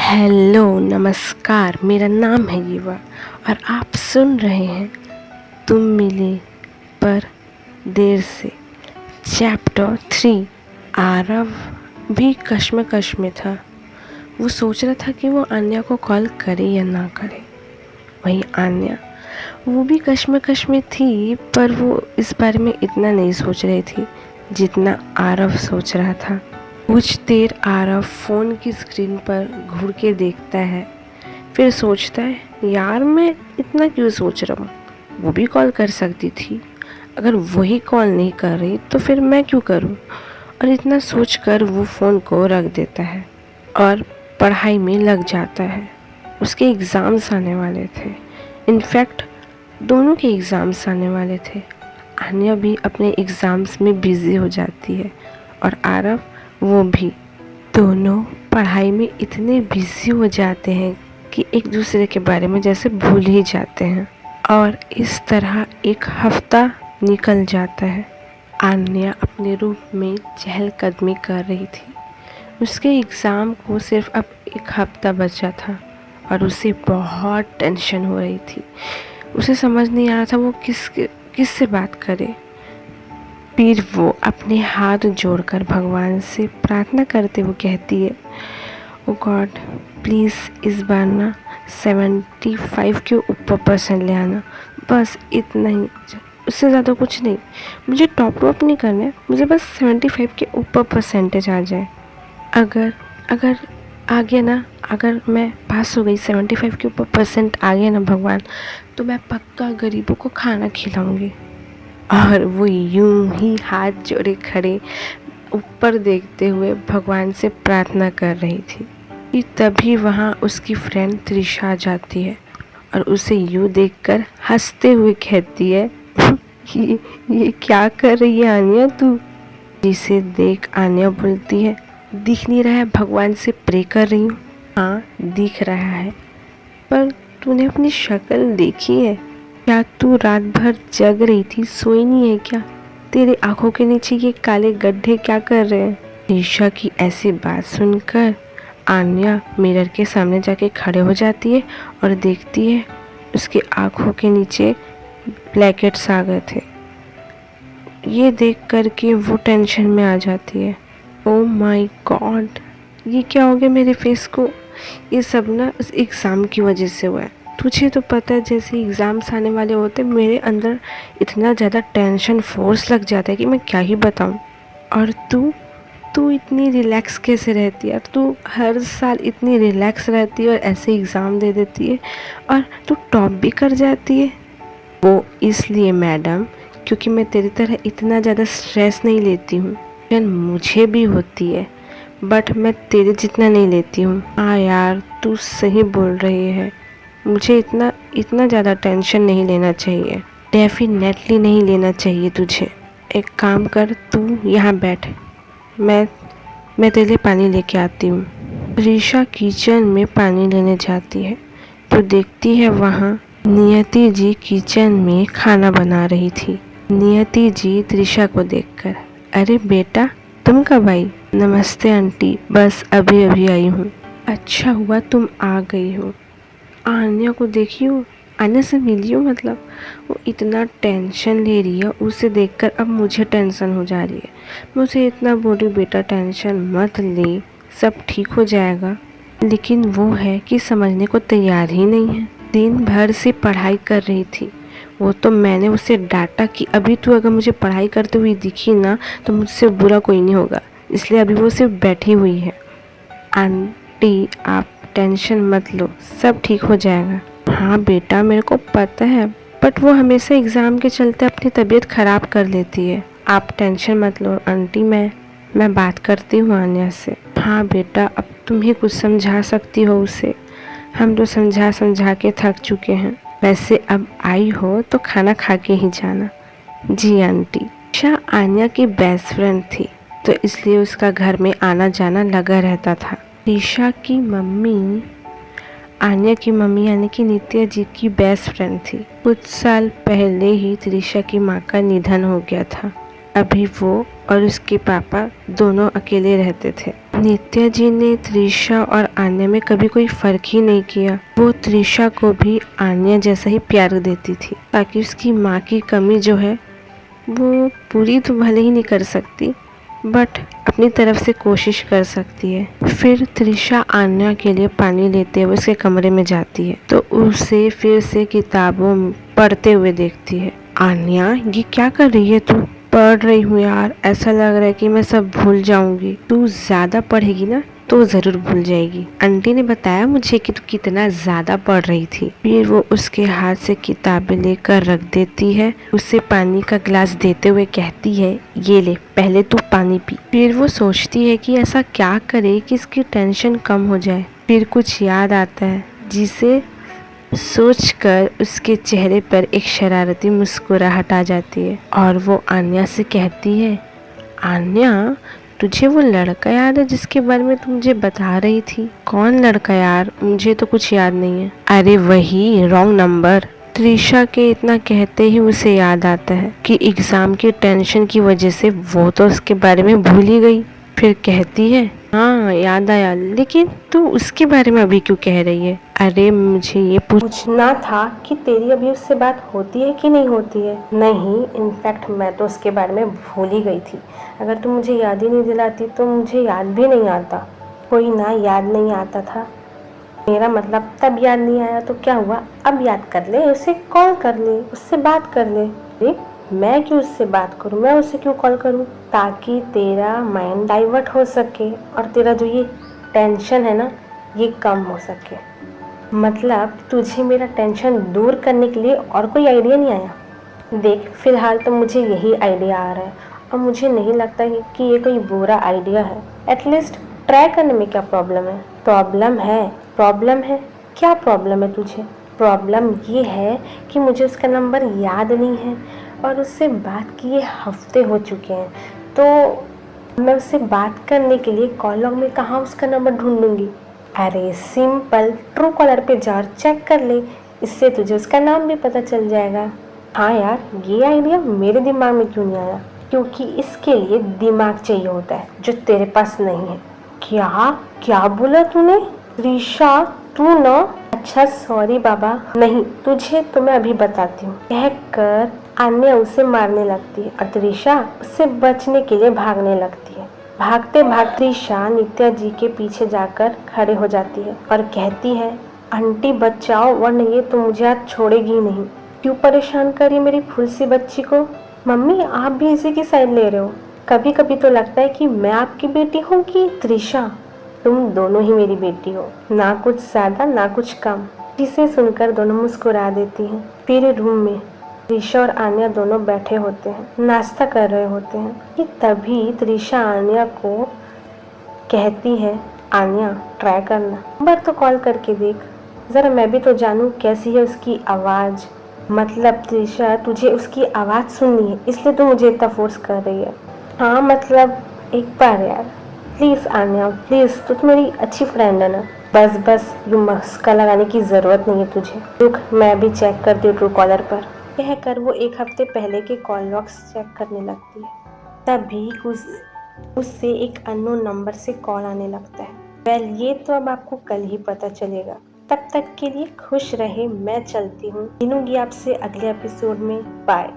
Hello नमस्कार, मेरा नाम है युवा और आप सुन रहे हैं तुम मिले पर देर से। चैप्टर 3। आरव भी कश्मकश में था। वो सोच रहा था कि वो आन्या को कॉल करे या ना करे। वहीं आन्या वो भी कश्मकश में थी, पर वो इस बारे में इतना नहीं सोच रही थी जितना आरव सोच रहा था। कुछ देर आरव फ़ोन की स्क्रीन पर घूर के देखता है, फिर सोचता है यार मैं इतना क्यों सोच रहा हूँ, वो भी कॉल कर सकती थी। अगर वही कॉल नहीं कर रही तो फिर मैं क्यों करूँ। और इतना सोचकर वो फ़ोन को रख देता है और पढ़ाई में लग जाता है। उसके एग्ज़ाम्स आने वाले थे। इनफैक्ट दोनों के एग्ज़ाम्स आने वाले थे। आन्या भी अपने एग्ज़ाम्स में बिज़ी हो जाती है और आरव वो भी। दोनों पढ़ाई में इतने बिजी हो जाते हैं कि एक दूसरे के बारे में जैसे भूल ही जाते हैं। और इस तरह एक हफ्ता निकल जाता है। आन्या अपने रूम में चहलकदमी कर रही थी। उसके एग्ज़ाम को सिर्फ अब एक हफ्ता बचा था और उसे बहुत टेंशन हो रही थी। उसे समझ नहीं आ रहा था वो किससे बात करे। फिर वो अपने हाथ जोड़कर भगवान से प्रार्थना करते हुए कहती है, ओ गॉड प्लीज़ इस बार ना 75 के ऊपर परसेंट ले आना, बस इतना ही, उससे ज़्यादा कुछ नहीं। मुझे टॉप अप नहीं करना है, मुझे बस 75 के ऊपर परसेंटेज आ जाए। अगर अगर आ गया ना, अगर मैं पास हो गई 75 के ऊपर परसेंट आ गया ना भगवान, तो मैं पक्का गरीबों को खाना खिलाऊंगी। और वो यूं ही हाथ जोड़े खड़े ऊपर देखते हुए भगवान से प्रार्थना कर रही थी कि तभी वहाँ उसकी फ्रेंड त्रिशा आ जाती है और उसे यूं देखकर हंसते हुए कहती है, ये क्या कर रही है आन्या तू। जिसे देख आन्या बोलती है, दिख नहीं रहा है भगवान से प्रे कर रही हूँ। हाँ दिख रहा है, पर तूने अपनी शक्ल देखी है क्या? तू रात भर जग रही थी, सोई नहीं है क्या? तेरे आंखों के नीचे ये काले गड्ढे क्या कर रहे हैं? ईशा की ऐसी बात सुनकर आन्या मिरर के सामने जाके खड़े हो जाती है और देखती है उसके आंखों के नीचे ब्लैकेट्स आ गए थे। ये देख कर के वो टेंशन में आ जाती है। ओ माय गॉड, ये क्या हो गया मेरे फेस को? ये सब ना उस एग्ज़ाम की वजह से हुआ है। तुझे तो पता है जैसे एग्ज़ाम्स आने वाले होते मेरे अंदर इतना ज़्यादा टेंशन फोर्स लग जाता है कि मैं क्या ही बताऊँ। और तू इतनी रिलैक्स कैसे रहती है? तू हर साल इतनी रिलैक्स रहती है और ऐसे एग्ज़ाम दे देती है और तू टॉप भी कर जाती है। वो इसलिए मैडम क्योंकि मैं तेरी तरह इतना ज़्यादा स्ट्रेस नहीं लेती हूँ। मुझे भी होती है बट मैं तेरे जितना नहीं लेती हूँ। हाँ यार तू सही बोल रही है, मुझे इतना ज़्यादा टेंशन नहीं लेना चाहिए। डेफिनेटली नहीं लेना चाहिए तुझे। एक काम कर, तू यहाँ बैठ, मैं तेरे लिए पानी लेके आती हूँ। ऋषा किचन में पानी लेने जाती है तो देखती है वहाँ नियति जी किचन में खाना बना रही थी। नियति जी त्रिशा को देखकर, अरे बेटा तुम कब आई? नमस्ते आंटी, बस अभी अभी आई हूँ। अच्छा हुआ तुम आ गई हो। आन्या को देखी हो, आन्या से मिली हो, मतलब वो इतना टेंशन ले रही है। उसे देखकर अब मुझे टेंशन हो जा रही है। मुझे इतना बोली बेटा टेंशन मत ले, सब ठीक हो जाएगा, लेकिन वो है कि समझने को तैयार ही नहीं है। दिन भर से पढ़ाई कर रही थी वो, तो मैंने उसे डांटा कि अभी तू अगर मुझे पढ़ाई करते हुए दिखी ना तो मुझसे बुरा कोई नहीं होगा, इसलिए अभी वो सिर्फ बैठी हुई है। आंटी आप टेंशन मत लो, सब ठीक हो जाएगा। हाँ बेटा मेरे को पता है, बट वो हमेशा एग्ज़ाम के चलते अपनी तबीयत ख़राब कर लेती है। आप टेंशन मत लो आंटी, मैं बात करती हूँ आन्या से। हाँ बेटा अब तुम ही कुछ समझा सकती हो उसे, हम तो समझा के थक चुके हैं। वैसे अब आई हो तो खाना खा के ही जाना। जी आंटी। ईशा आन्या की बेस्ट फ्रेंड थी तो इसलिए उसका घर में आना जाना लगा रहता था। ईशा की मम्मी आन्या की मम्मी यानी कि नित्या जी की बेस्ट फ्रेंड थी। कुछ साल पहले ही त्रिशा की माँ का निधन हो गया था। अभी वो और उसके पापा दोनों अकेले रहते थे। नित्या जी ने त्रिशा और आन्या में कभी कोई फर्क ही नहीं किया। वो त्रिशा को भी आन्या जैसा ही प्यार देती थी, ताकि उसकी माँ की कमी जो है वो पूरी तो भले ही नहीं कर सकती, बट अपनी तरफ से कोशिश कर सकती है। फिर त्रिशा आन्या के लिए पानी लेते हुए उसके कमरे में जाती है तो उसे फिर से किताबों पढ़ते हुए देखती है। आन्या, ये क्या कर रही है तू? पढ़ रही हूँ यार, ऐसा लग रहा है कि मैं सब भूल जाऊंगी। तू ज्यादा पढ़ेगी ना तो जरूर भूल जाएगी। आंटी ने बताया मुझे कि तू कितना ज्यादा पढ़ रही थी। फिर वो उसके हाथ से किताबें लेकर रख देती है, उसे पानी का गिलास देते हुए कहती है, ये ले, पहले तू पानी पी। फिर वो सोचती है कि ऐसा क्या करे कि इसकी टेंशन कम हो जाए। फिर कुछ याद आता है जिसे सोचकर उसके चेहरे पर एक शरारती मुस्कुराहट आ जाती है और वो आन्या से कहती है, आन्या, तुझे वो लड़का याद है जिसके बारे में तुम मुझे बता रही थी? कौन लड़का यार? मुझे तो कुछ याद नहीं है। अरे वही, रॉन्ग नंबर। त्रिशा के इतना कहते ही उसे याद आता है कि एग्जाम की टेंशन की वजह से वो तो उसके बारे में भूल ही गई। फिर कहती है, हाँ याद आया, लेकिन तू उसके बारे में अभी क्यों कह रही है? अरे मुझे ये पूछना था कि तेरी अभी उससे बात होती है कि नहीं होती है? नहीं, इनफैक्ट मैं तो उसके बारे में भूल ही गई थी। अगर तू मुझे याद ही नहीं दिलाती तो मुझे याद भी नहीं आता। कोई ना, याद नहीं आता था, मेरा मतलब तब याद नहीं आया तो क्या हुआ, अब याद कर ले, उसे कॉल कर ले, उससे बात कर ले। अरे मैं क्यों उससे बात करूं, मैं उससे क्यों कॉल करूं? ताकि तेरा माइंड डाइवर्ट हो सके और तेरा जो ये टेंशन है ना ये कम हो सके। मतलब तुझे मेरा टेंशन दूर करने के लिए और कोई आइडिया नहीं आया? देख, फिलहाल तो मुझे यही आइडिया आ रहा है और मुझे नहीं लगता कि ये कोई बुरा आइडिया है। एटलीस्ट ट्राई करने में क्या प्रॉब्लम है? प्रॉब्लम है, प्रॉब्लम है। क्या प्रॉब्लम है तुझे? प्रॉब्लम ये है कि मुझे उसका नंबर याद नहीं है और उससे बात किए हफ्ते हो चुके हैं, तो मैं उससे बात करने के लिए कॉल लॉग में कहाँ उसका नंबर ढूंढूंगी? अरे सिंपल, ट्रू कॉलर पे जा और चेक कर ले, इससे तुझे उसका नाम भी पता चल जाएगा। हाँ यार, ये आइडिया मेरे दिमाग में क्यों नहीं आया? क्योंकि इसके लिए दिमाग चाहिए होता है जो तेरे पास नहीं है। क्या क्या बोला तूने? ऋषा, तू ना, अच्छा सॉरी बाबा, नहीं तुझे तो मैं अभी बताती हूँ, कहकर आन्या उसे मारने लगती है और त्रिशा उससे बचने के लिए भागने लगती है। भागते भागते त्रिशा नित्या जी के पीछे जाकर खड़े हो जाती है और कहती है, आंटी बचाओ, वरना ये तो मुझे आज छोड़ेगी नहीं। क्यों परेशान करी मेरी फूल सी बच्ची को? मम्मी, आप भी इसी की साइड ले रहे हो? कभी कभी तो लगता है कि मैं आपकी बेटी हूँ कि त्रिशा। तुम दोनों ही मेरी बेटी हो, ना कुछ ज्यादा ना कुछ कम। जिसे सुनकर दोनों मुस्कुरा देती हैं। फिर रूम में त्रिशा और आन्या दोनों बैठे होते हैं, नाश्ता कर रहे होते हैं कि तभी त्रिशा आन्या को कहती है, आन्या ट्राई करना, नंबर तो कॉल करके देख, जरा मैं भी तो जानूं कैसी है उसकी आवाज़। मतलब त्रिशा, तुझे उसकी आवाज़ सुननी है इसलिए तो मुझे इतना फोर्स कर रही है? हाँ मतलब एक बार यार, प्लीज़ आन्या प्लीज़, तो मेरी अच्छी फ्रेंड है ना। बस बस, यू मस्का लगाने की ज़रूरत नहीं है तुझे। रुक, मैं भी चेक करती हूँ ट्रू कॉलर पर। कहकर वो एक हफ्ते पहले के कॉल लॉग्स चेक करने लगती है। तभी उससे एक अननोन नंबर से कॉल आने लगता है। वेल, ये तो अब आपको कल ही पता चलेगा। तब तक के लिए खुश रहे, मैं चलती हूँ, मिलूंगी आपसे अगले एपिसोड में। बाय।